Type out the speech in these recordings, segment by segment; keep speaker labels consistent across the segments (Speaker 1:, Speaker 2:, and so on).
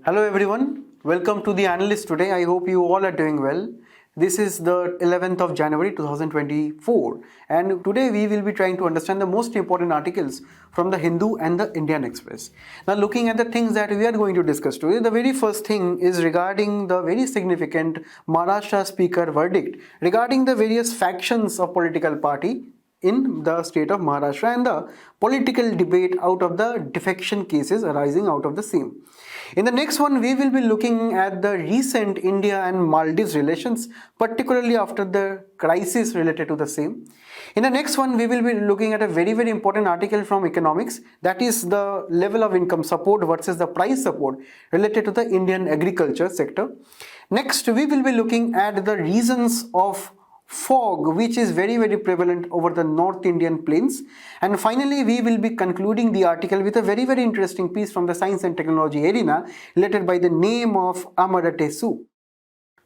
Speaker 1: Hello everyone, welcome to the Analyst today. I hope you all are doing well. This is the 11th of January 2024 and today we will be trying to understand the most important articles from the Hindu and the Indian Express. Now looking at the things that we are going to discuss today, the very first thing is regarding the very significant Maharashtra Speaker verdict regarding the various factions of political party in the state of Maharashtra and the political debate out of the defection cases arising out of the same. In the next one, we will be looking at the recent India and Maldives relations, particularly after the crisis related to the same. In the next one, we will be looking at a very important article from economics, that is the level of income support versus the price support related to the Indian agriculture sector. Next, we will be looking at the reasons of fog which is very prevalent over the North Indian plains, and finally we will be concluding the article with a very interesting piece from the science and technology arena related by the name of Amaterasu.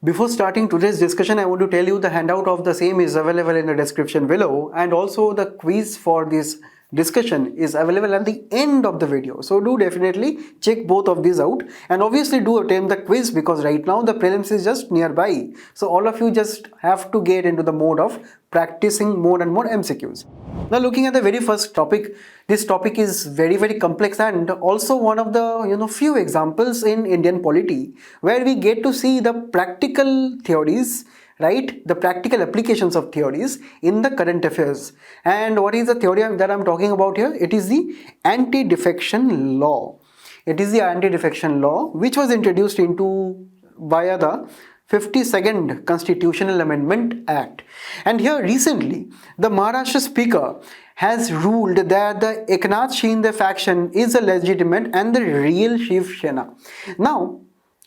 Speaker 1: Before starting today's discussion, I want to tell you the handout of the same is available in the description below, and also the quiz for this discussion is available at the end of the video. So do definitely check both of these out, and obviously do attempt the quiz because right now the prelims is just nearby. So all of you just have to get into the mode of practicing more and more MCQs. Now looking at the very first topic, this topic is very complex and also one of the few examples in Indian polity where we get to see the practical theories, right, the practical applications of theories in the current affairs. And what is the theory that I'm talking about here? It is the anti-defection law. It is the anti-defection law which was introduced into via the 52nd Constitutional Amendment Act. And here recently, the Maharashtra Speaker has ruled that the Eknath Shinde faction is a legitimate and the real Shiv Sena. Now,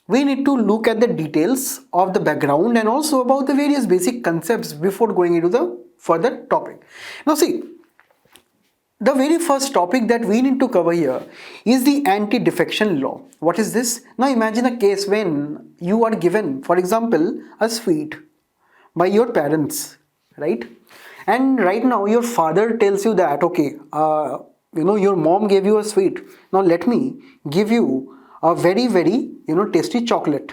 Speaker 1: we need to look at the details of the background and also about the various basic concepts before going into the further topic. Now see, the very first topic that we need to cover here is the anti-defection law. What is this? Now imagine a case when you are given, for example, a sweet by your parents, right? And right now your father tells you that, okay, your mom gave you a sweet. Now let me give you a very tasty chocolate.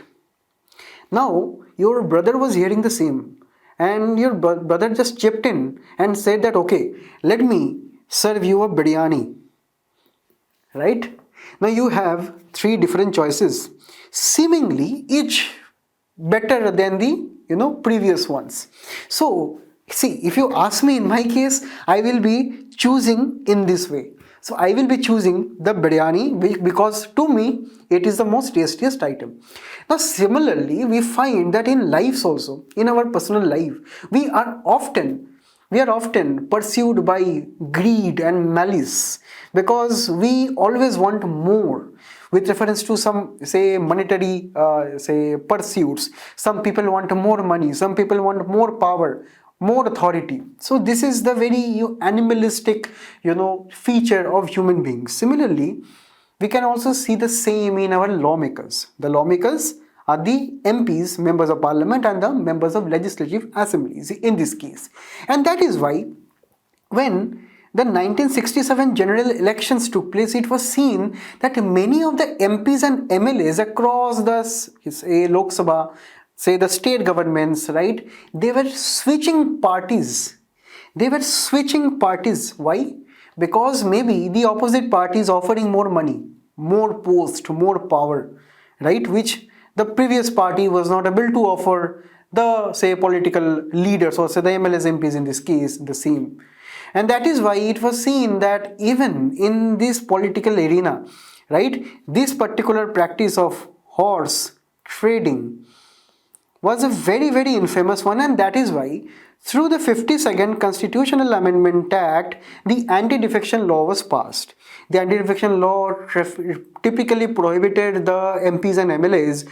Speaker 1: Now your brother was hearing the same, and your brother just chipped in and said that, okay, let me serve you a biryani, right? Now you have three different choices, seemingly each better than the previous ones. So see, if you ask me, in my case, I will be choosing in this way. So I will be choosing the biryani because to me it is the most tastiest item. Now similarly, we find that in lives also, in our personal life, we are often pursued by greed and malice because we always want more with reference to some, say, monetary pursuits. Some people want more money, some people want more power, more authority. So this is the very animalistic feature of human beings. Similarly, we can also see the same in our lawmakers. The lawmakers are the MPs, members of parliament, and the members of legislative assemblies in this case. And that is why when the 1967 general elections took place, it was seen that many of the MPs and MLAs across the Lok Sabha, say the state governments, right, they were switching parties. Why? Because maybe the opposite party is offering more money, more post, more power, right, which the previous party was not able to offer the, say, political leaders or say the MLAs, MPs in this case, the same. And that is why it was seen that even in this political arena, right, this particular practice of horse trading was a very infamous one, and that is why through the 52nd Constitutional Amendment Act, the anti-defection law was passed. The anti-defection law typically prohibited the MPs and MLAs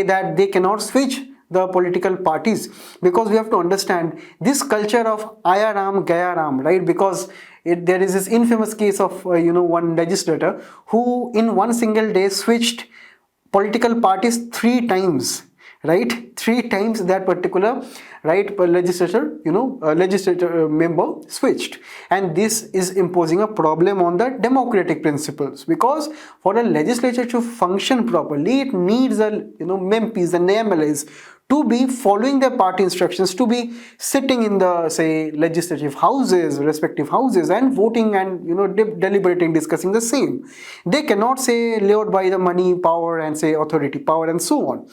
Speaker 1: that they cannot switch the political parties, because we have to understand this culture of Aya Ram Gaya Ram, right? Because there is this infamous case of one legislator who in one single day switched political parties 3 times. right? 3 times that particular, right, legislature member switched, and this is imposing a problem on the democratic principles, because for a legislature to function properly, it needs a MPs and MLAs to be following their party instructions, to be sitting in the, say, legislative houses, respective houses, and voting and deliberating, discussing the same. They cannot say lured by the money, power, and say authority, power, and so on.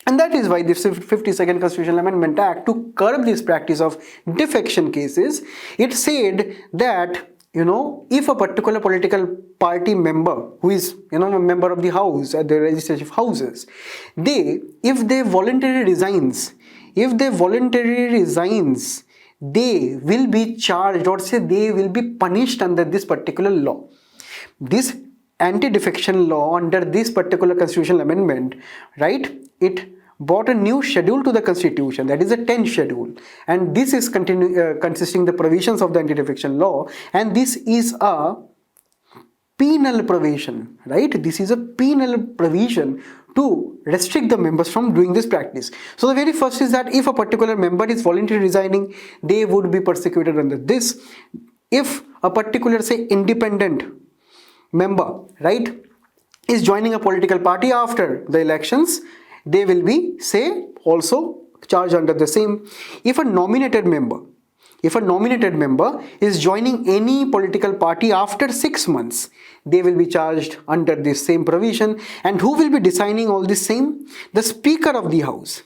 Speaker 1: And that is why this 52nd Constitutional Amendment Act, to curb this practice of defection cases, it said that if a particular political party member who is a member of the house at the legislative houses, if they voluntarily resigns, they will be charged, or say they will be punished under this particular law. This anti-defection law under this particular constitutional amendment, right, it brought a new schedule to the constitution, that is the 10th schedule, and this is consisting the provisions of the anti-defection law, and this is a penal provision, right? This is a penal provision to restrict the members from doing this practice. So the very first is that if a particular member is voluntarily resigning, they would be persecuted under this. If a particular, say, independent member, right, is joining a political party after the elections, they will be, say, also charged under the same. If a nominated member is joining any political party after 6 months, they will be charged under this same provision. And who will be deciding all this same? The Speaker of the House.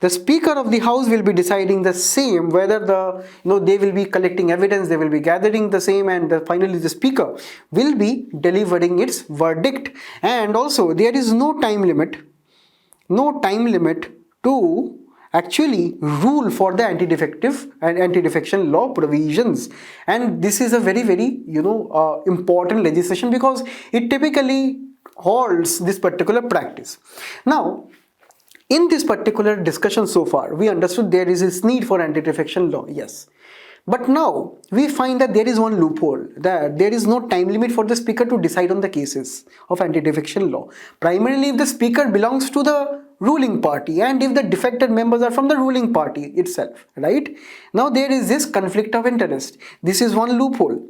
Speaker 1: The Speaker of the House will be deciding the same, whether they will be collecting evidence, they will be gathering the same, and finally the Speaker will be delivering its verdict. And also there is no time limit to actually rule for the anti-defection law provisions. And this is a very, very important legislation, because it typically halts this particular practice. Now, in this particular discussion so far, we understood there is this need for anti-defection law, yes. But now we find that there is one loophole, that there is no time limit for the Speaker to decide on the cases of anti-defection law. Primarily if the Speaker belongs to the ruling party, and if the defected members are from the ruling party itself, right? Now there is this conflict of interest. This is one loophole.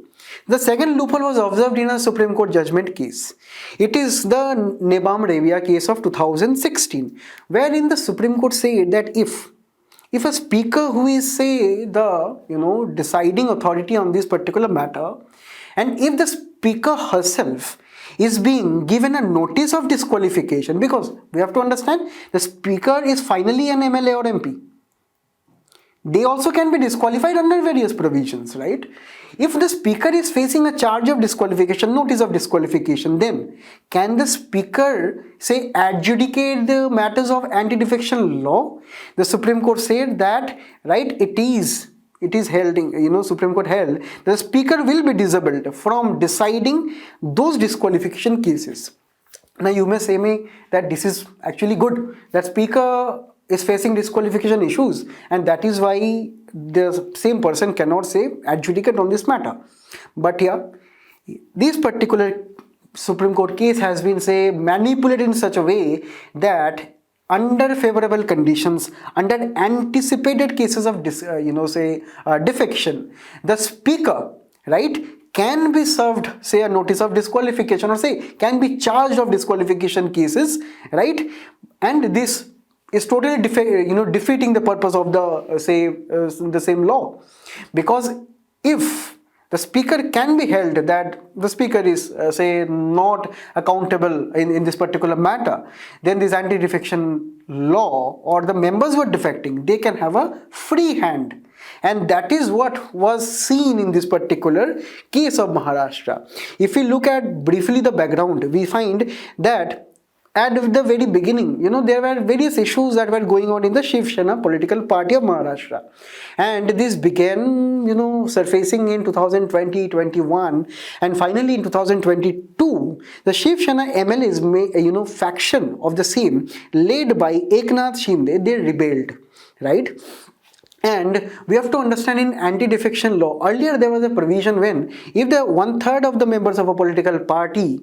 Speaker 1: The second loophole was observed in a Supreme Court judgment case. It is the Nebam Revia case of 2016, wherein the Supreme Court said that if a speaker who is, say, the deciding authority on this particular matter, and if the speaker herself is being given a notice of disqualification, because we have to understand the speaker is finally an MLA or MP, they also can be disqualified under various provisions, right? If the speaker is facing a charge of disqualification, notice of disqualification, then can the speaker, say, adjudicate the matters of anti-defection law? The Supreme Court said that, right, it is held, Supreme Court held, the speaker will be disabled from deciding those disqualification cases. Now you may say me that this is actually good, that speaker is facing disqualification issues, and that is why the same person cannot, say, adjudicate on this matter. But here, this particular Supreme Court case has been, say, manipulated in such a way that under favorable conditions, under anticipated cases of defection, the speaker, right, can be served, say, a notice of disqualification, or say can be charged of disqualification cases, right? And this is totally defeating the purpose of the same law, because if the speaker can be held that the speaker is not accountable in this particular matter, then this anti-defection law, or the members who are defecting, they can have a free hand. And that is what was seen in this particular case of Maharashtra. If we look at briefly the background, we find that at the very beginning, there were various issues that were going on in the Shiv Sena political party of Maharashtra. And this began, surfacing in 2020-21. And finally in 2022, the Shiv Sena MLAs, faction of the same, led by Eknath Shinde, they rebelled, right? And we have to understand in anti-defection law, earlier there was a provision when if the one-third of the members of a political party,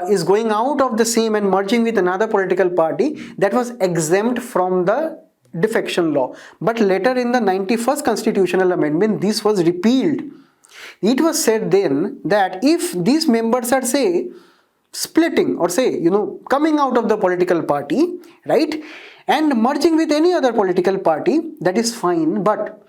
Speaker 1: is going out of the same and merging with another political party, that was exempt from the defection law. But later in the 91st constitutional amendment, this was repealed. It was said then that if these members are, say, splitting or say, coming out of the political party, right, and merging with any other political party, that is fine, but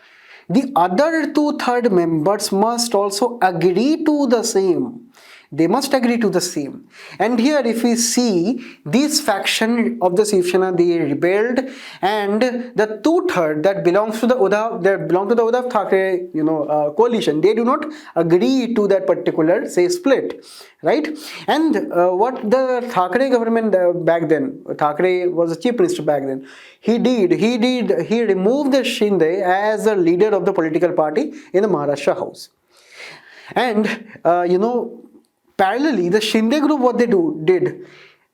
Speaker 1: the other two-third members must also agree to the same. They must agree to the same. And here if we see this faction of the Shiv Sena, they rebelled, and the two-third that belongs to the Uddhav Thackeray coalition, they do not agree to that particular, say, split, right? And what the Thackeray government back then, Thackeray was the chief minister back then, he removed the Shinde as a leader of the political party in the Maharashtra House. And parallelly, the Shinde group, what they did,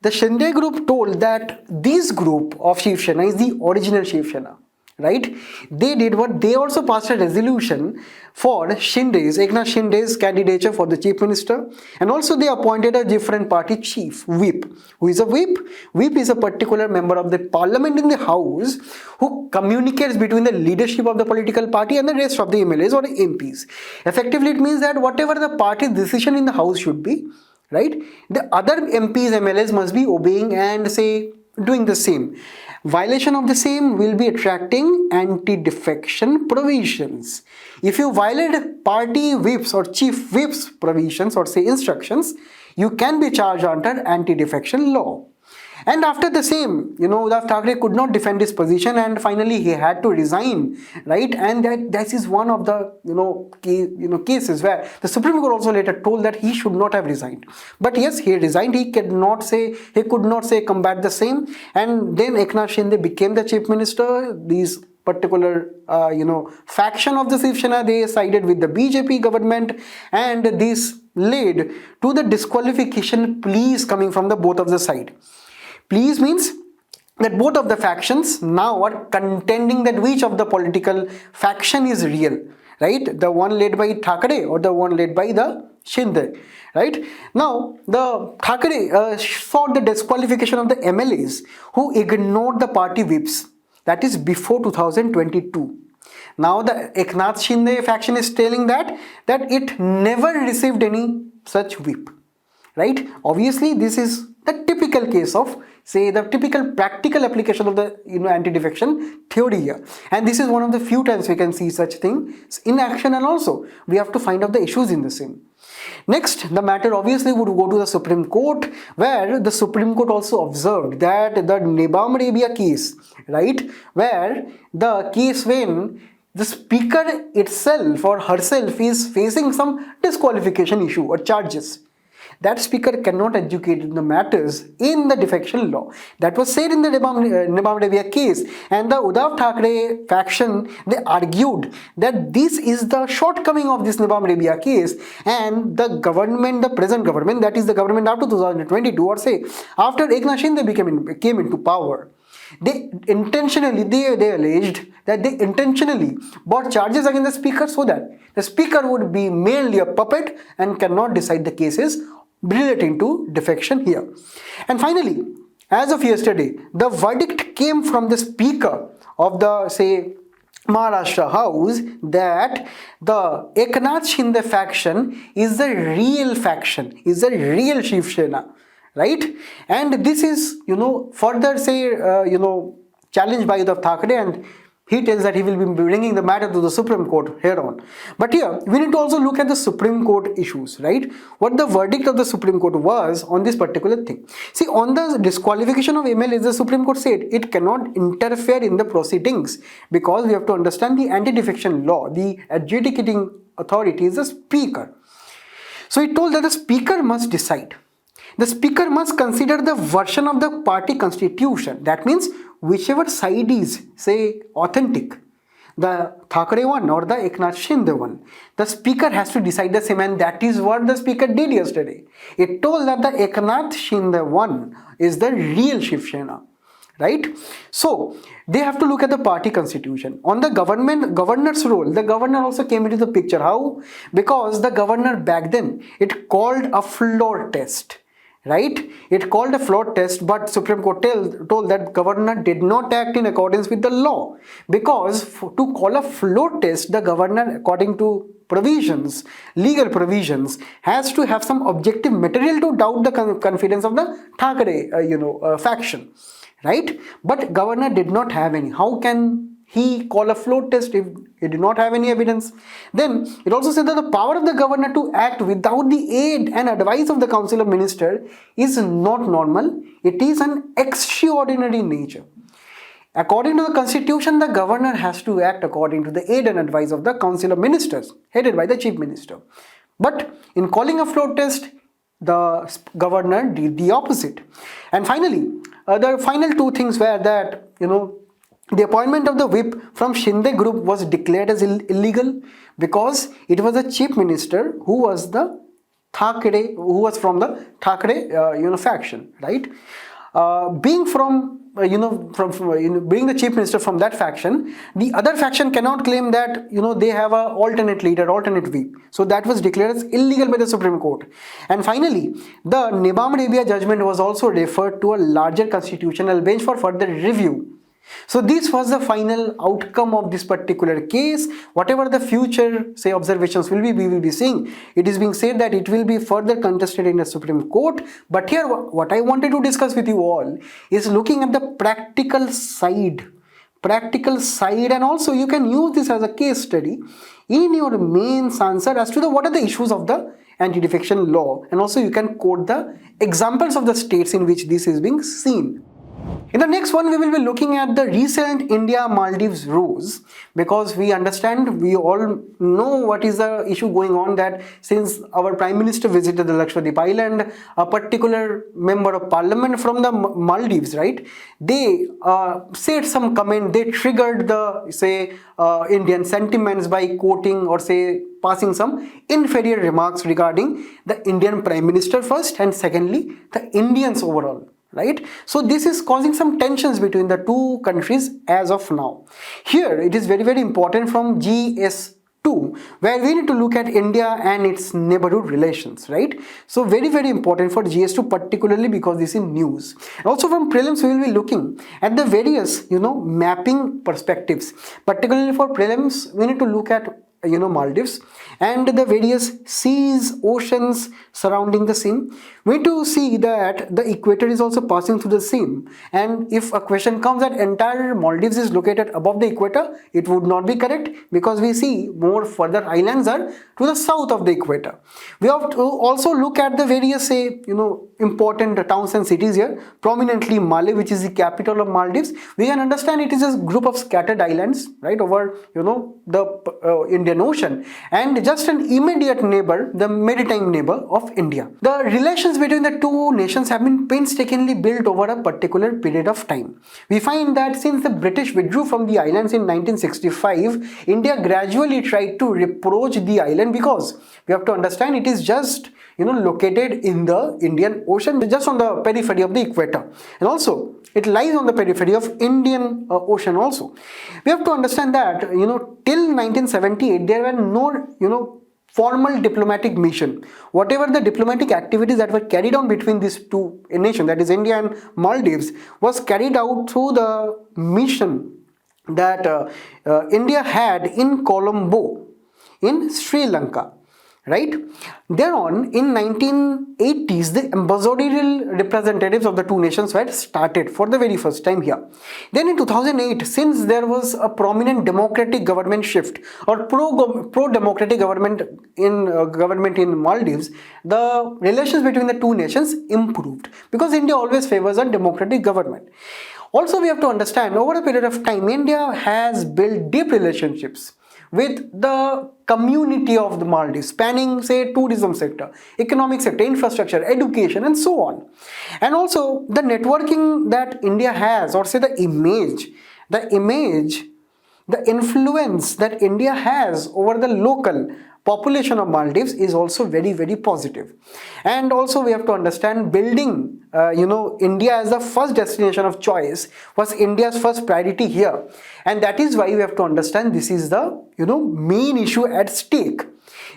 Speaker 1: the Shinde group told that this group of Shiv Sena is the original Shiv Sena, right? They did what? They also passed a resolution for Eknath Shinde's candidature for the chief minister, and also they appointed a different party chief, whip. Who is a whip? Whip is a particular member of the parliament in the house who communicates between the leadership of the political party and the rest of the MLAs or the MPs. Effectively, it means that whatever the party's decision in the house should be, right, the other MPs, MLAs must be obeying and, say, doing the same. Violation of the same will be attracting anti-defection provisions. If you violate party whips or chief whips provisions or, say, instructions, you can be charged under anti-defection law. And after the same, Uddhav Thackeray could not defend his position, and finally he had to resign, right? And that is one of the cases where the Supreme Court also later told that he should not have resigned. But yes, he resigned. He could not say combat the same. And then Eknath Shinde became the chief minister. These particular faction of the Shiv Sena, they sided with the BJP government, and this led to the disqualification pleas coming from the both of the side. Pleas means that both of the factions now are contending that which of the political faction is real, right? The one led by Thackeray or the one led by the Shinde, right? Now, the Thackeray sought the disqualification of the MLAs who ignored the party whips. That is before 2022. Now, the Eknath Shinde faction is telling that it never received any such whip, right? Obviously, this is the typical case of, say, the typical practical application of the anti-defection theory here. And this is one of the few times we can see such things in action, and also we have to find out the issues in the same. Next, the matter obviously would go to the Supreme Court, where the Supreme Court also observed that the Nibam Rabia case, right, where the case when the speaker itself or herself is facing some disqualification issue or charges, that speaker cannot adjudicate the matters in the defection law. That was said in the Nibam Rabia case, and the Uddhav Thackeray faction, they argued that this is the shortcoming of this Nibam Rabia case, and the government, the present government, that is the government after 2022, or say after Eknath Shinde came into power, they alleged that they intentionally brought charges against the speaker so that the speaker would be merely a puppet and cannot decide the cases relating to defection here. And finally, as of yesterday, the verdict came from the speaker of the, say, Maharashtra House that the Eknath Shinde faction is the real faction, is the real Shiv Sena, right? And this is, further, say, challenged by Uddhav Thackeray, and he tells that he will be bringing the matter to the Supreme Court here on. But here, we need to also look at the Supreme Court issues, right? What the verdict of the Supreme Court was on this particular thing. See, on the disqualification of MLAs, the Supreme Court said it cannot interfere in the proceedings, because we have to understand the anti-defection law. The adjudicating authority is the speaker. So it told that the speaker must decide. The speaker must consider the version of the party constitution. That means whichever side is, say, authentic, the Thackeray one or the Eknath Shinde one, the speaker has to decide the same, and that is what the speaker did yesterday. It told that the Eknath Shinde one is the real Shiv Sena, right? So they have to look at the party constitution. On the governor's role, the governor also came into the picture. How? Because the governor back then, it called a floor test, right? It called a floor test, but Supreme Court told that governor did not act in accordance with the law, because to call a floor test, the governor, according to provisions, legal provisions, has to have some objective material to doubt the confidence of the Thackeray faction, right? But governor did not have any. How can he call a floor test if he did not have any evidence? Then it also said that the power of the governor to act without the aid and advice of the council of minister is not normal. It is an extraordinary nature. According to the constitution, the governor has to act according to the aid and advice of the council of ministers headed by the chief minister. But in calling a floor test, the governor did the opposite. And finally, the final two things were that, the appointment of the whip from Shinde group was declared as illegal, because it was the chief minister who was the Thackeray, who was from the Thackeray, faction, right? Being from being the chief minister from that faction, the other faction cannot claim that they have a alternate leader, alternate whip. So that was declared as illegal by the Supreme Court. And finally, the Nizam Rabia judgment was also referred to a larger constitutional bench for further review. So this was the final outcome of this particular case. Whatever the future, say, observations will be, we will be seeing. It is being said that it will be further contested in the Supreme Court. But here, what I wanted to discuss with you all is looking at the practical side, and also you can use this as a case study in your mains answer as to what are the issues of the anti-defection law, and also you can quote the examples of the states in which this is being seen. In the next one, we will be looking at the recent India-Maldives rows, because we all know what is the issue going on, that since our Prime Minister visited the Lakshadweep Island, a particular member of parliament from the Maldives, right, they said some comment, they triggered the, Indian sentiments by quoting or passing some inferior remarks regarding the Indian Prime Minister first, and secondly, the Indians overall. Right? So this is causing some tensions between the two countries as of now. Here it is very, very important from GS2, where we need to look at India and its neighborhood relations, right? So very, very important for GS2 particularly because this is news. Also from prelims we will be looking at the various, mapping perspectives. Particularly for prelims we need to look at Maldives and the various seas, oceans surrounding the same. We need to see that the equator is also passing through the same, and if a question comes that entire Maldives is located above the equator, it would not be correct, because we see more further islands are to the south of the equator. We have to also look at the various important towns and cities here, prominently Male, which is the capital of Maldives. We can understand it is a group of scattered islands right over the Indian Ocean, and just an immediate neighbor, the maritime neighbor of India. The relations between the two nations have been painstakingly built over a particular period of time. We find that since the British withdrew from the islands in 1965, India gradually tried to approach the island, because we have to understand it is just located in the Indian Ocean, just on the periphery of the equator, and also it lies on the periphery of Indian Ocean also. We have to understand that till 1978 there were no formal diplomatic mission. Whatever the diplomatic activities that were carried on between these two nations, that is India and Maldives, was carried out through the mission that India had in Colombo in Sri Lanka. Right? Thereon, in 1980s, the ambassadorial representatives of the two nations were started for the very first time here. Then in 2008, since there was a prominent democratic government shift or pro-democratic government in Maldives, the relations between the two nations improved, because India always favors a democratic government. Also, we have to understand, over a period of time, India has built deep relationships with the community of the Maldives, spanning, tourism sector, economic sector, infrastructure, education, and so on. And also the networking that India has, or the image the influence that India has over the local population of Maldives is also very, very positive. And also we have to understand building, India as the first destination of choice was India's first priority here. And that is why we have to understand this is the, main issue at stake.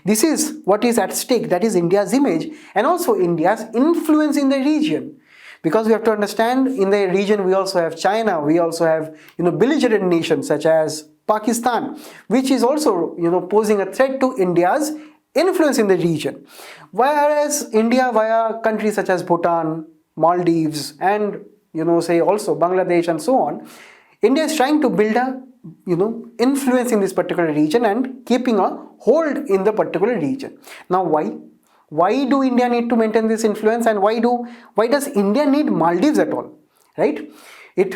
Speaker 1: This is what is at stake, that is India's image and also India's influence in the region. Because we have to understand in the region we also have China, we also have belligerent nations such as Pakistan, which is also posing a threat to India's influence in the region. Whereas India via countries such as Bhutan, Maldives and say also Bangladesh and so on, India is trying to build a influence in this particular region and keeping a hold in the particular region. Now why do India need to maintain this influence and why does India need Maldives at all, right? It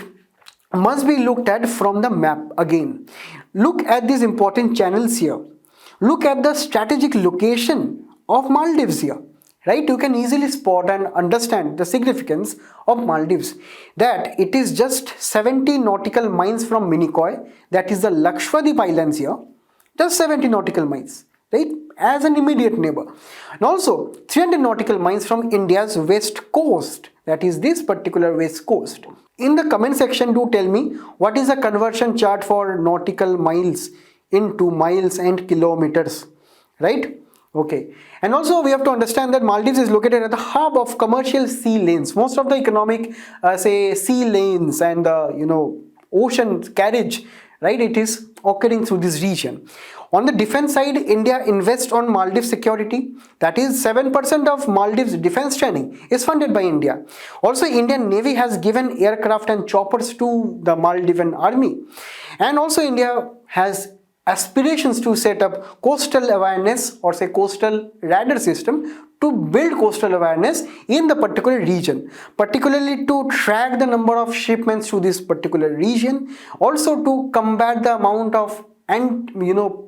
Speaker 1: must be looked at from the map again. Look at these important channels here. Look at the strategic location of Maldives here, right? You can easily spot and understand the significance of Maldives, that it is just 70 nautical miles from Minicoy, that is the Lakshadweep Islands here, just 70 nautical miles, right, as an immediate neighbor. And also 300 nautical miles from India's west coast, that is this particular west coast. In the comment section, do tell me what is the conversion chart for nautical miles into miles and kilometers, right? Okay. And also we have to understand that Maldives is located at the hub of commercial sea lanes. Most of the economic sea lanes and ocean carriage, right, it is occurring through this region. On the defense side, India invests on Maldives security. That is 7% of Maldives defense training is funded by India. Also, Indian Navy has given aircraft and choppers to the Maldivian army. And also India has aspirations to set up coastal awareness or say coastal radar system to build coastal awareness in the particular region, particularly to track the number of shipments to this particular region, also to combat the amount of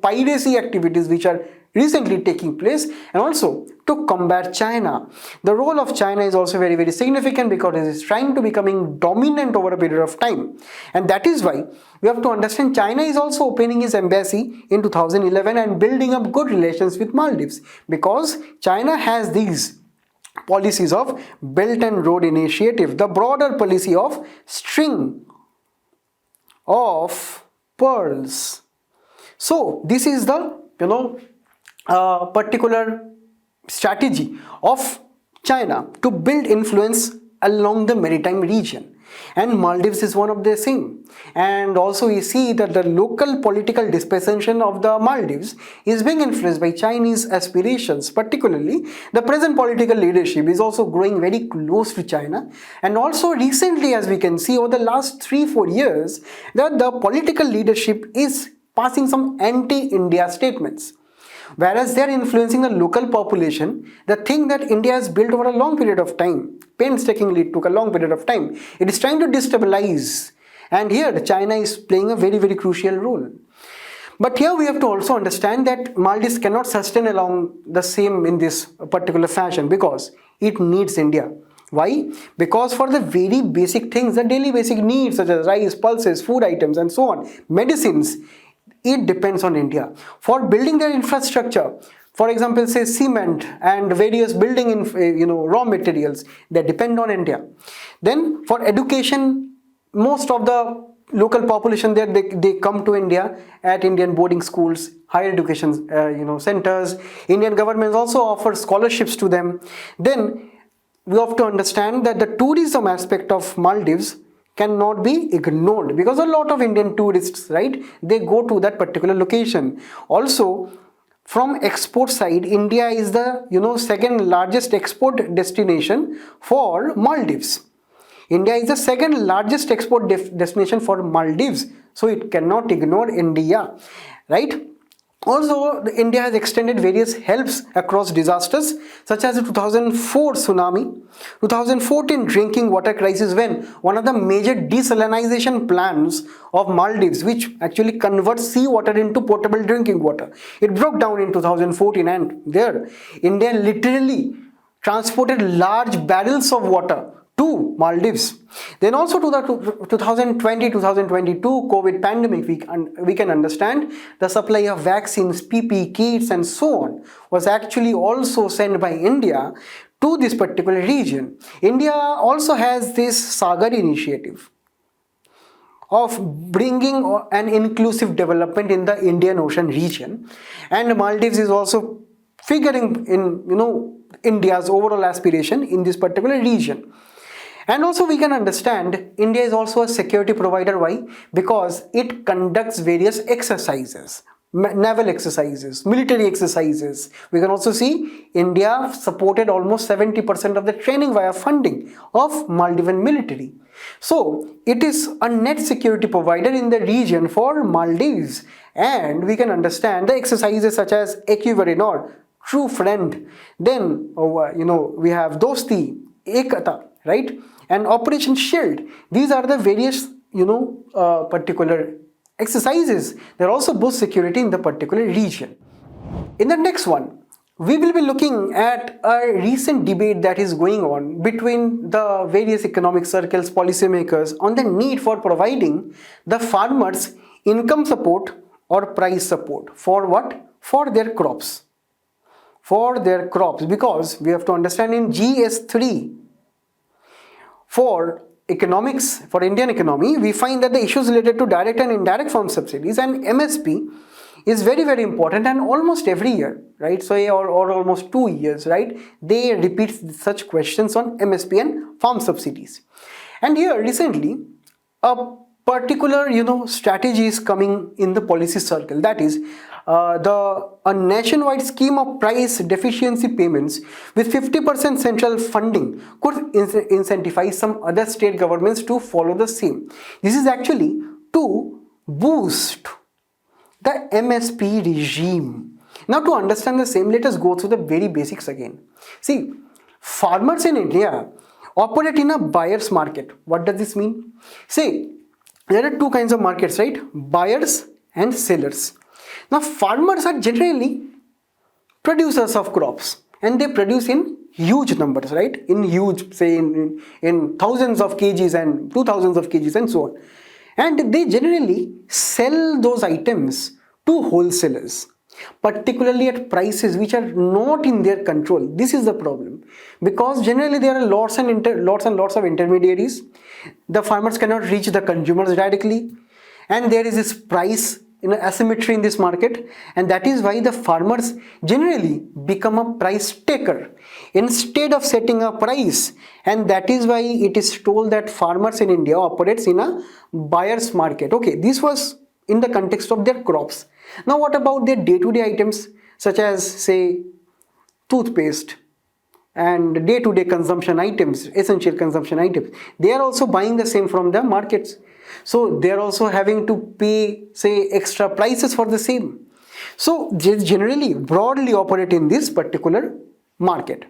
Speaker 1: piracy activities which are recently taking place, and also to combat China. The role of China is also very, very significant because it is trying to becoming dominant over a period of time. And that is why we have to understand China is also opening its embassy in 2011 and building up good relations with Maldives, because China has these policies of Belt and Road Initiative, the broader policy of string of pearls. So this is the particular strategy of China to build influence along the maritime region, and Maldives is one of the same. And also we see that the local political dispensation of the Maldives is being influenced by Chinese aspirations. Particularly the present political leadership is also growing very close to China, and also recently, as we can see over the last 3-4 years, that the political leadership is passing some anti-India statements. Whereas they are influencing the local population, the thing that India has built over a long period of time, painstakingly took a long period of time, it is trying to destabilize. And here China is playing a very, very crucial role. But here we have to also understand that Maldives cannot sustain along the same in this particular fashion, because it needs India. Why? Because for the very basic things, the daily basic needs such as rice, pulses, food items and so on, medicines, it depends on India. For building their infrastructure, for example, say cement and various building raw materials, they depend on India. Then for education, most of the local population there, they come to India at Indian boarding schools, higher education centers. Indian government also offers scholarships to them. Then we have to understand that the tourism aspect of Maldives cannot be ignored, because a lot of Indian tourists, right, they go to that particular location. Also, from export side, India is the second largest export destination for Maldives. India is the second largest export destination for Maldives, so it cannot ignore India, right? Also, India has extended various helps across disasters such as the 2004 tsunami, 2014 drinking water crisis, when one of the major desalination plants of Maldives, which actually converts seawater into potable drinking water, it broke down in 2014, and there India literally transported large barrels of water to Maldives. Then also to the 2020-2022 COVID pandemic, we can understand the supply of vaccines, PPE kits and so on was actually also sent by India to this particular region. India also has this Sagar initiative of bringing an inclusive development in the Indian Ocean region, and Maldives is also figuring in India's overall aspiration in this particular region. And also we can understand India is also a security provider. Why? Because it conducts various exercises, naval exercises, military exercises. We can also see India supported almost 70% of the training via funding of Maldivian military. So it is a net security provider in the region for Maldives, and we can understand the exercises such as Equivalent or True Friend. Then we have Dosti, Ekata, right? And Operation Shield. These are the various particular exercises that also boost security in the particular region. In the next one, we will be looking at a recent debate that is going on between the various economic circles, policymakers on the need for providing the farmers income support or price support. For what? For their crops. For their crops, because we have to understand in GS3 for economics, for Indian economy, we find that the issues related to direct and indirect farm subsidies and MSP is very, very important, and almost every year, right? So, or almost 2 years, right? They repeat such questions on MSP and farm subsidies. And here recently, a particular, strategy is coming in the policy circle. That is, a nationwide scheme of price deficiency payments with 50% central funding could incentivize some other state governments to follow the same. This is actually to boost the MSP regime. Now, to understand the same, let us go through the very basics again. See, farmers in India operate in a buyer's market. What does this mean? See, there are two kinds of markets, right? Buyers and sellers. Now, farmers are generally producers of crops, and they produce in huge numbers, right? In huge, say in thousands of kgs and 2000s of kgs and so on. And they generally sell those items to wholesalers, particularly at prices which are not in their control. This is the problem, because generally there are lots and lots of intermediaries. The farmers cannot reach the consumers directly, and there is this price asymmetry in this market, and that is why the farmers generally become a price taker instead of setting a price. And that is why it is told that farmers in India operates in a buyer's market. Okay, this was in the context of their crops. Now, what about their day-to-day items such as, say, toothpaste and day-to-day consumption items, essential consumption items? They are also buying the same from the markets. So they are also having to pay, say, extra prices for the same. So they generally broadly operate in this particular market.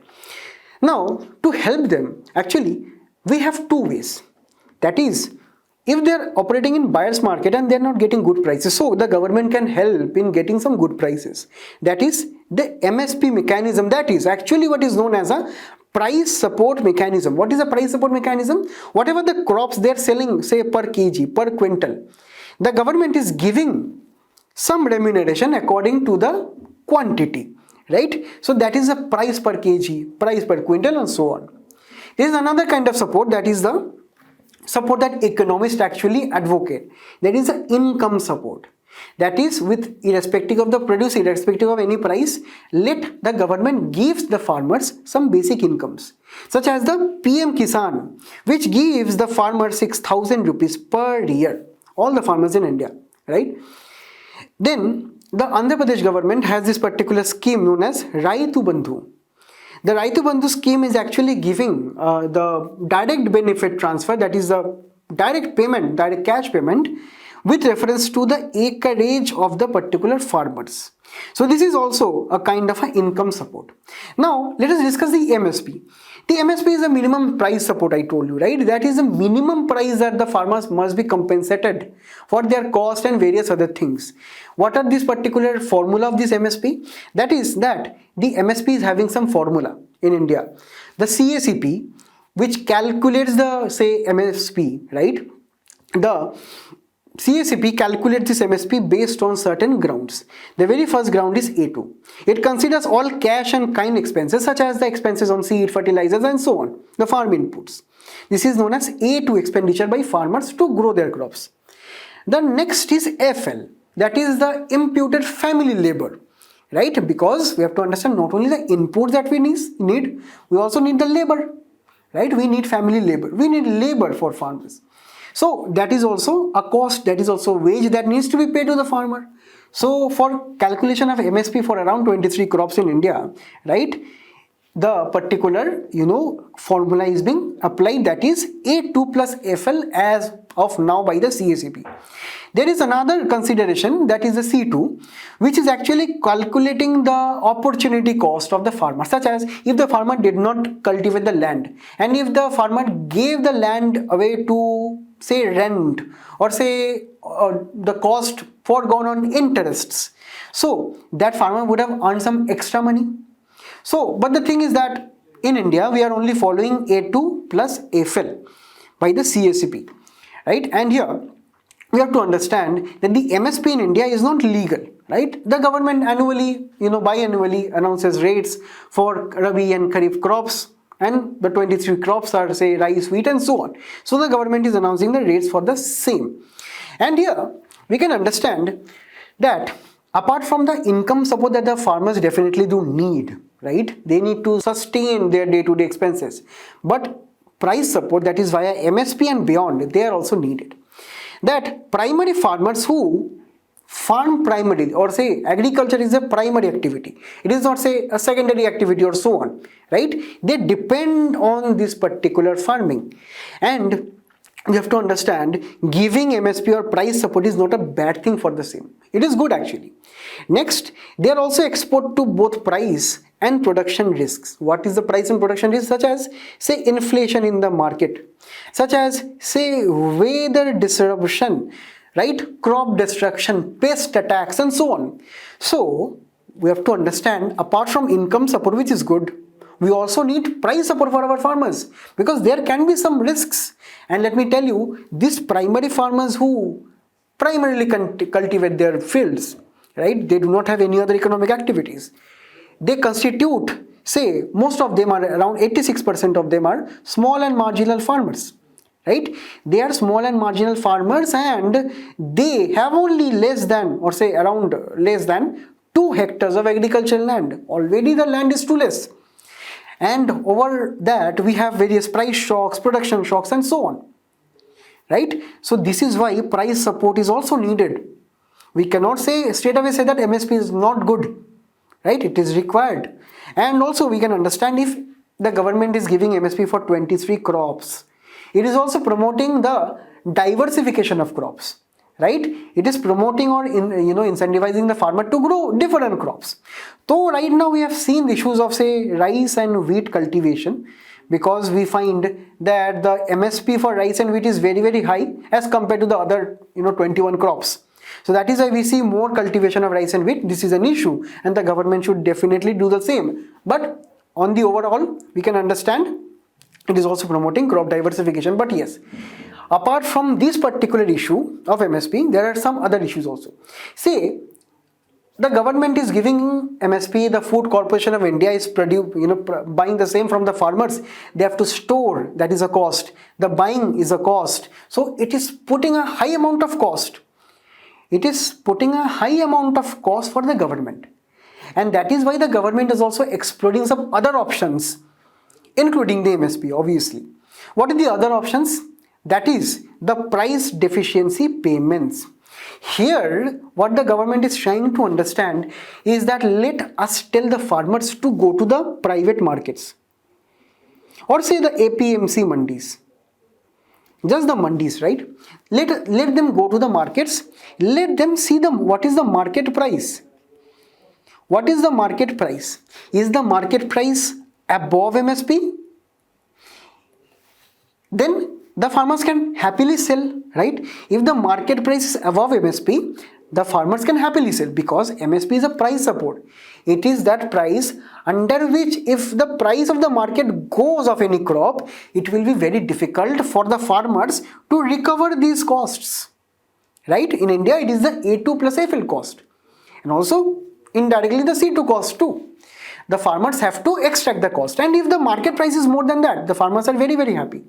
Speaker 1: Now, to help them, actually, we have two ways. That is, if they are operating in buyer's market and they are not getting good prices, so the government can help in getting some good prices. That is the MSP mechanism. That is actually what is known as a price support mechanism. What is a price support mechanism? Whatever the crops they are selling, say per kg, per quintal, the government is giving some remuneration according to the quantity, right? So that is the price per kg, price per quintal and so on. There is another kind of support, that is the support that economists actually advocate. That is the income support. That is, with irrespective of the produce, irrespective of any price, let the government gives the farmers some basic incomes, such as the PM Kisan, which gives the farmer 6,000 rupees per year, all the farmers in India, right? Then the Andhra Pradesh government has this particular scheme known as Raitu Bandhu. The Raitu Bandhu scheme is actually giving the direct benefit transfer, that is the direct payment, direct cash payment, with reference to the acreage of the particular farmers. So this is also a kind of an income support. Now let us discuss the MSP. The MSP is a minimum price support, I told you, right? That is a minimum price that the farmers must be compensated for their cost and various other things. What are this particular formula of this MSP? That is that the MSP is having some formula in India. The CACP which calculates the, say, MSP, right? The CACP calculates this MSP based on certain grounds. The very first ground is A2. It considers all cash and kind expenses such as the expenses on seed, fertilizers and so on, the farm inputs. This is known as A2 expenditure by farmers to grow their crops. The next is FL, that is the imputed family labor, right? Because we have to understand not only the inputs that we need, we also need the labor, right? We need family labor, we need labor for farmers. So that is also a cost, that is also a wage that needs to be paid to the farmer. So for calculation of MSP for around 23 crops in India, right, the particular formula is being applied, that is A2 plus FL as of now by the CACP. There is another consideration, that is the C2, which is actually calculating the opportunity cost of the farmer, such as if the farmer did not cultivate the land and if the farmer gave the land away to, say, rent, or say the cost foregone on interests, so that farmer would have earned some extra money. So, but the thing is that in India we are only following A2 plus FL by the CACP, right? And here we have to understand that the MSP in India is not legal, right? The government annually, biannually announces rates for Rabi and Kharif crops, and the 23 crops are, say, rice, wheat and so on. So the government is announcing the rates for the same. And here we can understand that apart from the income support that the farmers definitely do need, right? They need to sustain their day-to-day expenses. But price support, that is via MSP and beyond, they are also needed. That primary farmers who farm primarily, or say agriculture is a primary activity, it is not, say, a secondary activity or so on, right? They depend on this particular farming. And you have to understand, giving MSP or price support is not a bad thing for the same. It is good actually. Next, they are also exposed to both price and production risks. What is the price and production risk? Such as, say, inflation in the market, such as, say, weather disruption, right? Crop destruction, pest attacks and so on. So we have to understand, apart from income support, which is good, we also need price support for our farmers, because there can be some risks. And let me tell you, these primary farmers who primarily cultivate their fields, right, they do not have any other economic activities. They constitute, say, most of them are around 86% of them are small and marginal farmers, right? They are small and marginal farmers and they have only less than, or say around less than 2 hectares of agricultural land. Already the land is too less. And over that we have various price shocks, production shocks and so on, right? So this is why price support is also needed. We cannot straight away say that MSP is not good, right? It is required. And also we can understand, if the government is giving MSP for 23 crops, it is also promoting the diversification of crops, right? It is promoting or incentivizing the farmer to grow different crops. So right now we have seen issues of, say, rice and wheat cultivation, because we find that the MSP for rice and wheat is very, very high as compared to the other 21 crops. So that is why we see more cultivation of rice and wheat. This is an issue and the government should definitely do the same. But on the overall, we can understand it is also promoting crop diversification. But yes, apart from this particular issue of MSP, there are some other issues also. Say, the government is giving MSP, the Food Corporation of India is buying the same from the farmers. They have to store, that is a cost. The buying is a cost. So it is putting a high amount of cost. It is putting a high amount of cost for the government. And that is why the government is also exploring some other options, including the MSP, obviously. What are the other options? That is the price deficiency payments. Here, what the government is trying to understand is that let us tell the farmers to go to the private markets, or say the APMC mandis, just the mandis, right? Let them go to the markets, let them see what is the market price. What is the market price? Is the market price above MSP? Then the farmers can happily sell, right? If the market price is above MSP, the farmers can happily sell because MSP is a price support. It is that price under which if the price of the market goes of any crop, it will be very difficult for the farmers to recover these costs. Right? In India, it is the A2 plus FL cost, and also indirectly the C2 cost too. The farmers have to extract the cost, and if the market price is more than that, the farmers are very, very happy.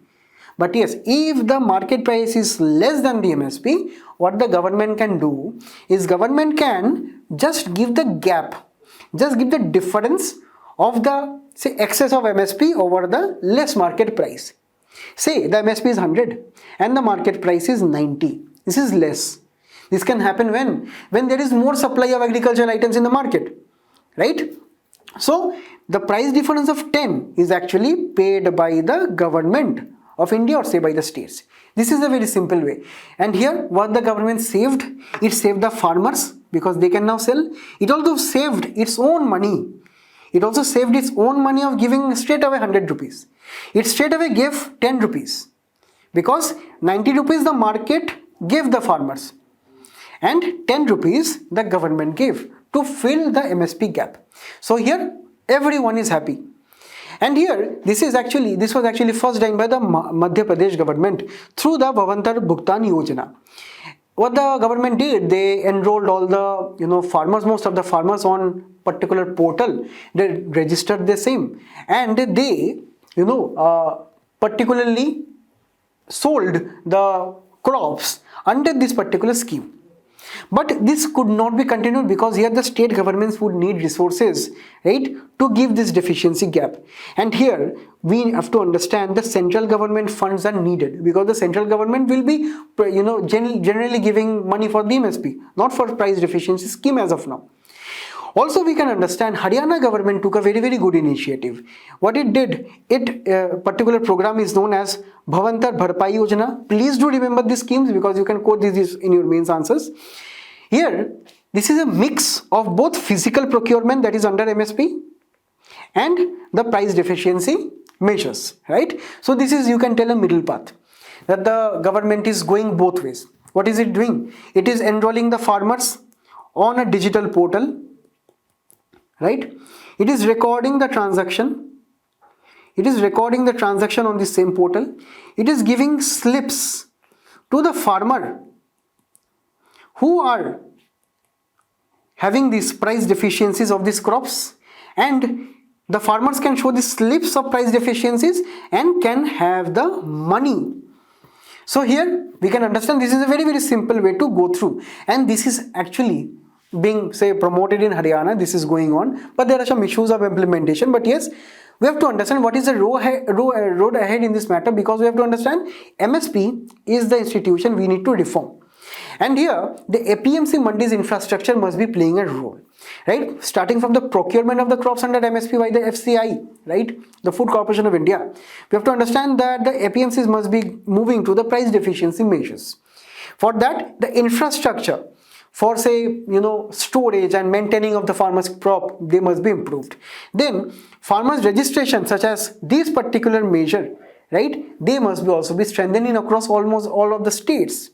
Speaker 1: But yes, if the market price is less than the MSP, what the government can do is government can just give the gap, just give the difference of the say excess of MSP over the less market price. Say the MSP is 100 and the market price is 90. This is less. This can happen when there is more supply of agricultural items in the market, right? So the price difference of 10 is actually paid by the government of India or say by the states. This is a very simple way. And here what the government saved, it saved the farmers because they can now sell. It also saved its own money. It also saved its own money of giving straight away 100 rupees. It straight away gave 10 rupees because 90 rupees the market gave the farmers and 10 rupees the government gave to fill the MSP gap. So here everyone is happy. And here this was actually first done by the Madhya Pradesh government through the Bhavantar Bhugtan Yojana. What the government did, they enrolled all the farmers, most of the farmers on particular portal. They registered the same and they particularly sold the crops under this particular scheme. But this could not be continued because here the state governments would need resources, right, to give this deficiency gap. And here we have to understand the central government funds are needed because the central government will be, generally giving money for the MSP, not for price deficiency scheme as of now. Also, we can understand Haryana government took a very, very good initiative. What it did, particular program is known as Bhavantar Bharpai Yojana. Please do remember these schemes because you can quote these in your mains answers. Here, this is a mix of both physical procurement that is under MSP and the price deficiency measures, right? So this is, you can tell, a middle path that the government is going both ways. What is it doing? It is enrolling the farmers on a digital portal, right? It is recording the transaction. It is recording the transaction on the same portal. It is giving slips to the farmer who are having these price deficiencies of these crops, and the farmers can show the slips of price deficiencies and can have the money. So here we can understand this is a very, very simple way to go through, and this is actually being promoted in Haryana. This is going on, but there are some issues of implementation. But yes, we have to understand what is the road ahead in this matter, because we have to understand MSP is the institution we need to reform. And here the APMC mandis infrastructure must be playing a role, right? Starting from the procurement of the crops under MSP by the FCI, right? The Food Corporation of India. We have to understand that the APMCs must be moving to the price deficiency measures. For that, the infrastructure for storage and maintaining of the farmers' crop, they must be improved. Then farmers' registration, such as this particular measure, right? They must also be strengthening across almost all of the states.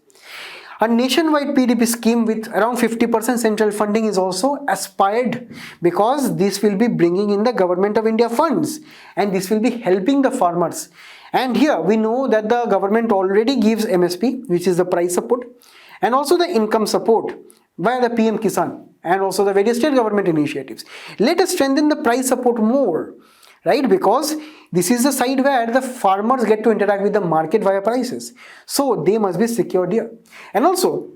Speaker 1: A nationwide PDP scheme with around 50% central funding is also aspired, because this will be bringing in the Government of India funds and this will be helping the farmers. And here we know that the government already gives MSP, which is the price support, and also the income support via the PM Kisan and also the various state government initiatives. Let us strengthen the price support more, right? Because this is the side where the farmers get to interact with the market via prices. So they must be secured here. And also,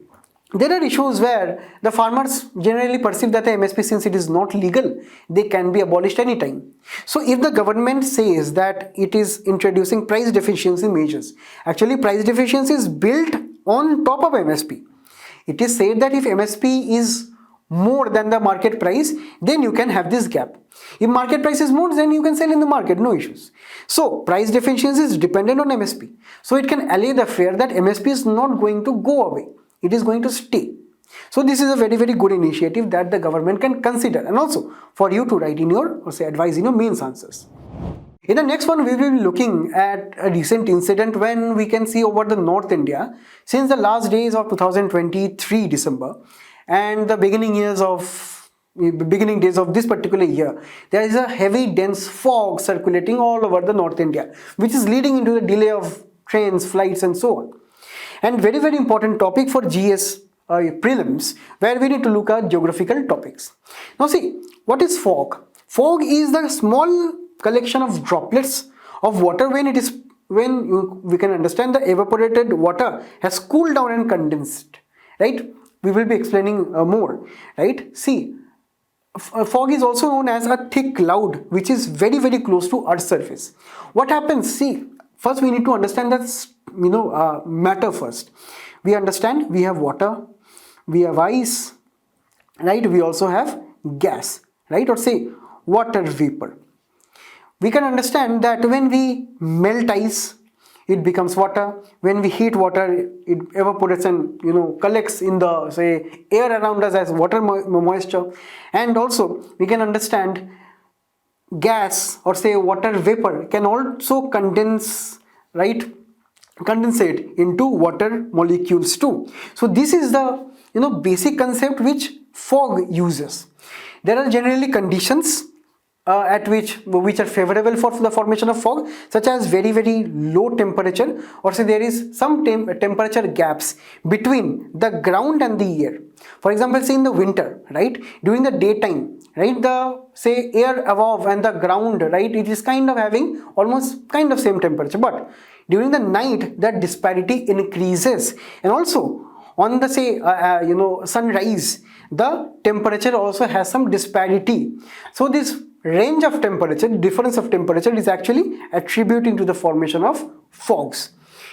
Speaker 1: there are issues where the farmers generally perceive that the MSP, since it is not legal, they can be abolished anytime. So if the government says that it is introducing price deficiency measures, actually price deficiency is built on top of MSP. It is said that if MSP is more than the market price, then you can have this gap. If market price is more, then you can sell in the market, no issues. So price deficiency is dependent on MSP. So it can allay the fear that MSP is not going to go away. It is going to stay. So this is a very, very good initiative that the government can consider, and also for you to write in your, or say advise in your mains answers. In the next one, we will be looking at a recent incident when we can see over the North India since the last days of 2023 December. and the beginning days of this particular year, there is a heavy dense fog circulating all over the North India, which is leading into the delay of trains, flights and so on. And very very important topic for GS prelims, where we need to look at geographical topics. Now see, what is fog? Fog is the small collection of droplets of water we can understand the evaporated water has cooled down and condensed, right? We will be explaining more, right? See, fog is also known as a thick cloud which is very very close to Earth's surface. What happens? See, first we need to understand that matter first. We understand we have water, we have ice, right? We also have gas, right? Or say water vapor. We can understand that when we melt ice, it becomes water. When we heat water, it evaporates and collects in the say air around us as water moisture. And also we can understand gas or say water vapor can also condense, right? Condensate into water molecules too. So this is the basic concept which fog uses. There are generally conditions which are favorable for the formation of fog, such as very very low temperature, or say there is some temperature gaps between the ground and the air. For example, say in the winter, right, during the daytime, right, the say air above and the ground, right, it is kind of having almost kind of same temperature, but during the night that disparity increases. And also on the say sunrise, the temperature also has some disparity. So this range of temperature, difference of temperature, is actually attributing to the formation of fogs,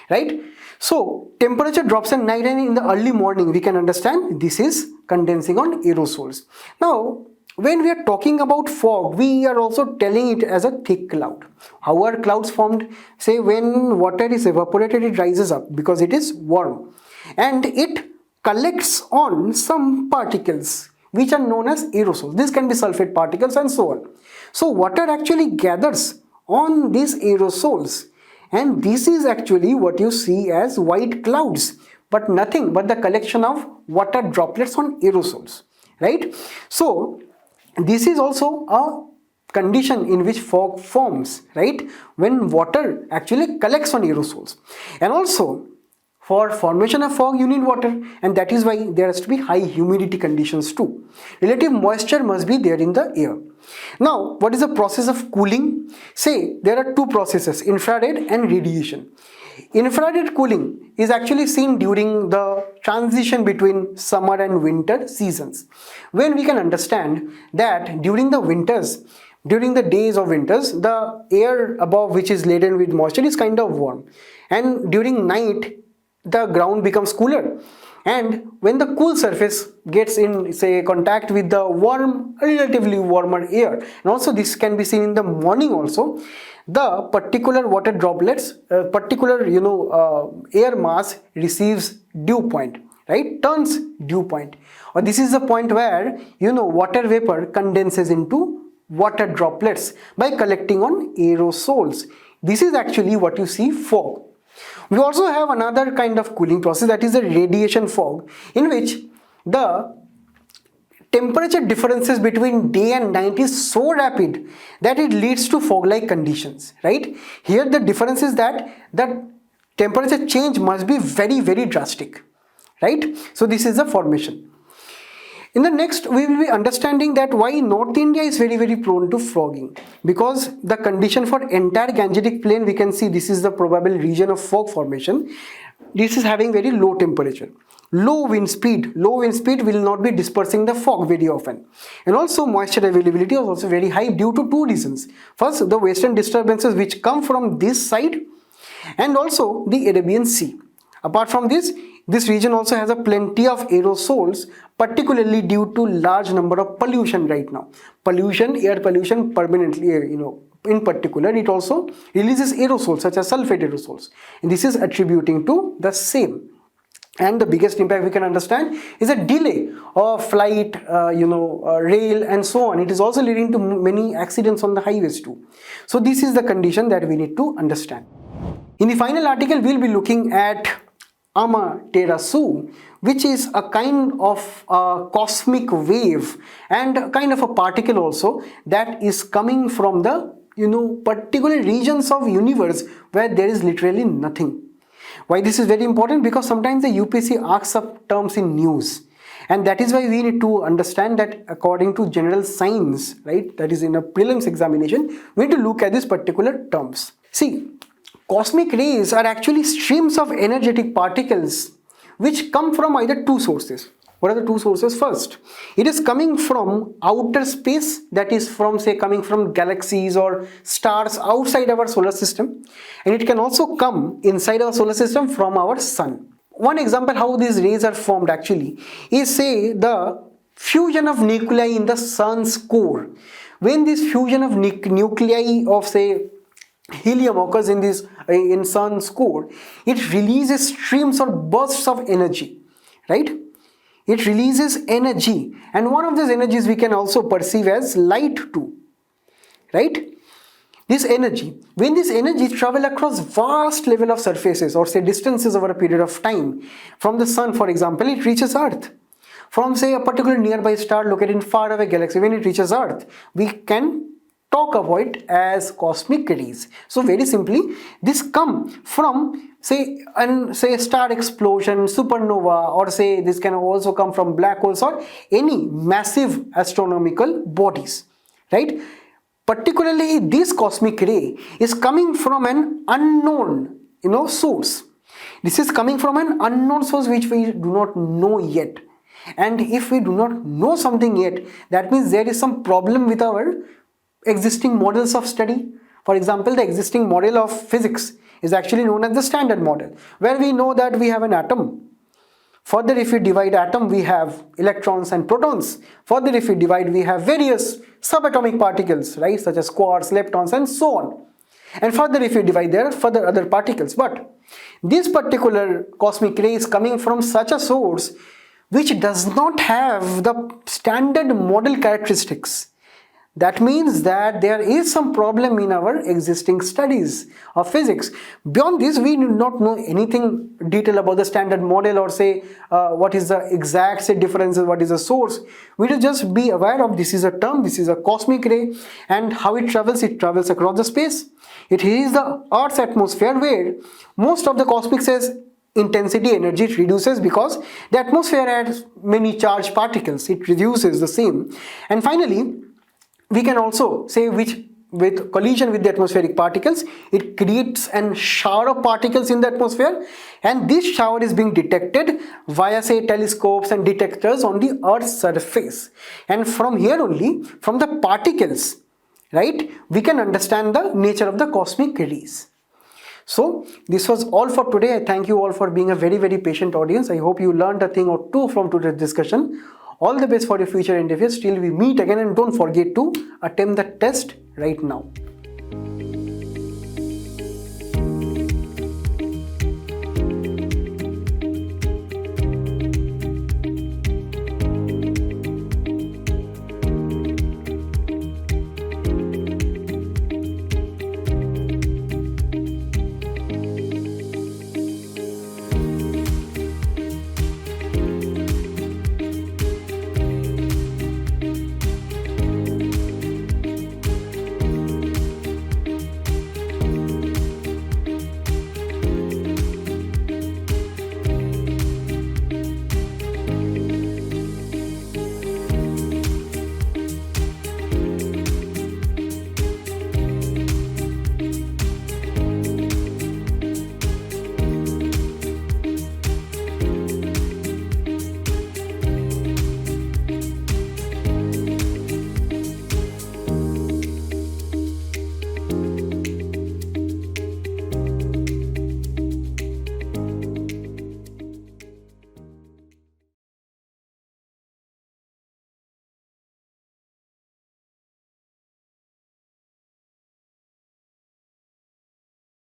Speaker 1: right? So temperature drops at night, and in the early morning we can understand this is condensing on aerosols. Now when we are talking about fog, we are also telling it as a thick cloud. How are clouds formed? Say when water is evaporated, it rises up because it is warm, and it collects on some particles which are known as aerosols. This can be sulfate particles and so on. So water actually gathers on these aerosols, and this is actually what you see as white clouds, but nothing but the collection of water droplets on aerosols, right? So this is also a condition in which fog forms, right, when water actually collects on aerosols. And also for formation of fog you need water, and that is why there has to be high humidity conditions too. Relative moisture must be there in the air. Now what is the process of cooling? Say there are two processes, infrared and radiation. Infrared cooling is actually seen during the transition between summer and winter seasons, when we can understand that during the winters, during the days of winters, the air above which is laden with moisture is kind of warm, and during night the ground becomes cooler, and when the cool surface gets in say contact with the warm, relatively warmer air, and also this can be seen in the morning also, the particular water droplets, particular air mass receives dew point, right, turns dew point, or this is the point where water vapor condenses into water droplets by collecting on aerosols. This is actually what you see fog. We also have another kind of cooling process, that is the radiation fog, in which the temperature differences between day and night is so rapid that it leads to fog-like conditions, right? Here the difference is that the temperature change must be very very drastic, right? So this is the formation. In the next, we will be understanding that why North India is very very prone to fogging, because the condition for entire Gangetic Plain, we can see this is the probable region of fog formation. This is having very low temperature, low wind speed will not be dispersing the fog very often, and also moisture availability is also very high due to two reasons. First, the western disturbances which come from this side, and also the Arabian Sea. Apart from this region also has a plenty of aerosols, particularly due to large number of pollution right now. Air pollution permanently, in particular, it also releases aerosols such as sulfate aerosols, and this is attributing to the same. And the biggest impact we can understand is a delay of flight, rail and so on. It is also leading to many accidents on the highways too. So this is the condition that we need to understand. In the final article, we'll be looking at Amaterasu, which is a kind of a cosmic wave and a kind of a particle also that is coming from the particular regions of universe where there is literally nothing. Why this is very important? Because sometimes the UPSC asks up terms in news, and that is why we need to understand that according to general science, right, that is in a prelims examination, we need to look at these particular terms. See, cosmic rays are actually streams of energetic particles which come from either two sources. What are the two sources? First, it is coming from outer space, that is from, say, coming from galaxies or stars outside our solar system, and it can also come inside our solar system from our sun. One example how these rays are formed actually is, say, the fusion of nuclei in the sun's core. When this fusion of nuclei of, say, helium occurs in sun's core, it releases streams or bursts of energy, right? It releases energy, and one of these energies we can also perceive as light too, right? This energy, when this energy travel across vast level of surfaces or, say, distances over a period of time, from the sun, for example, it reaches earth. From, say, a particular nearby star located in far away galaxy, when it reaches earth, we can talk about it as cosmic rays. So very simply, this come from, say, a star explosion, supernova, or say this can also come from black holes or any massive astronomical bodies, right? Particularly this cosmic ray is coming from an unknown source. This is coming from an unknown source which we do not know yet. And if we do not know something yet, that means there is some problem with our existing models of study. For example, the existing model of physics is actually known as the standard model, where we know that we have an atom. Further, if we divide atom, we have electrons and protons. Further, if we divide, we have various subatomic particles, right, such as quarks, leptons, and so on. And further, if we divide, there are further other particles. But this particular cosmic ray is coming from such a source which does not have the standard model characteristics. That means that there is some problem in our existing studies of physics. Beyond this, we do not know anything detail about the standard model, or say what is the exact differences, what is the source. We will just be aware of this is a term, this is a cosmic ray, and how it travels across the space. It is the Earth's atmosphere where most of the cosmic rays intensity energy it reduces, because the atmosphere has many charged particles, it reduces the same. And finally, we can also say with collision with the atmospheric particles, it creates a shower of particles in the atmosphere, and this shower is being detected via, say, telescopes and detectors on the Earth's surface. And from here only, from the particles, right, we can understand the nature of the cosmic rays. So this was all for today. I thank you all for being a very, very patient audience. I hope you learned a thing or two from today's discussion. All the best for your future endeavors till we meet again, and don't forget to attempt the test right now.